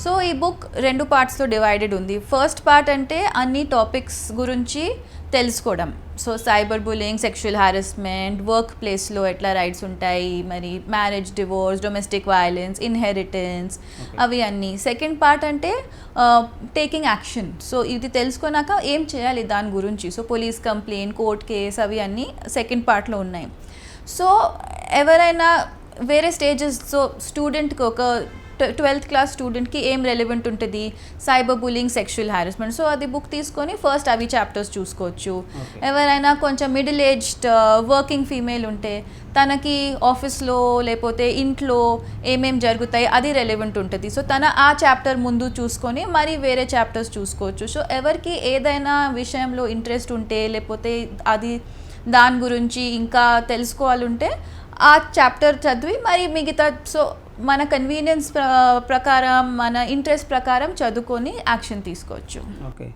So ఈ book 2 పార్ట్స్లో divided ఉంది. ఫస్ట్ పార్ట్ అంటే అన్ని టాపిక్స్ గురించి తెలుసుకోవడం. So cyber bullying, sexual harassment, work ప్లేస్లో ఎట్లా రైట్స్ ఉంటాయి, మరి marriage, divorce, domestic violence, inheritance, అవి అన్నీ. సెకండ్ పార్ట్ అంటే టేకింగ్ యాక్షన్. సో ఇది తెలుసుకున్నాక ఏం చేయాలి దాని గురించి. So police complaint, court case, అవి అన్నీ సెకండ్ పార్ట్లో ఉన్నాయి. సో ఎవరైనా వేరే స్టేజెస్, సో స్టూడెంట్కి ఒక 12th క్లాస్ స్టూడెంట్కి ఏం రెలవెంట్ ఉంటుంది, సైబర్ బులింగ్, సెక్షువల్ హారెస్మెంట్. సో అది బుక్ తీసుకొని ఫస్ట్ అవి చాప్టర్స్ చూసుకోవచ్చు. ఎవరైనా కొంచెం మిడిల్ ఏజ్డ్ వర్కింగ్ ఫీమేల్ ఉంటే తనకి ఆఫీస్లో లేకపోతే ఇంట్లో ఏమేం జరుగుతాయి అది రెలవెంట్ ఉంటుంది. సో తన ఆ చాప్టర్ ముందు చూసుకొని మరి వేరే చాప్టర్స్ చూసుకోవచ్చు. సో ఎవరికి ఏదైనా విషయంలో ఇంట్రెస్ట్ ఉంటే లేకపోతే అది దాని గురించి ఇంకా తెలుసుకోవాలంటే ఆ చాప్టర్ చదివి మరి మిగతా సో మన కన్వీనియన్స్ ప్రకారం, మన ఇంట్రెస్ట్ ప్రకారం చదువుకొని యాక్షన్ తీసుకోవచ్చు. ఓకే.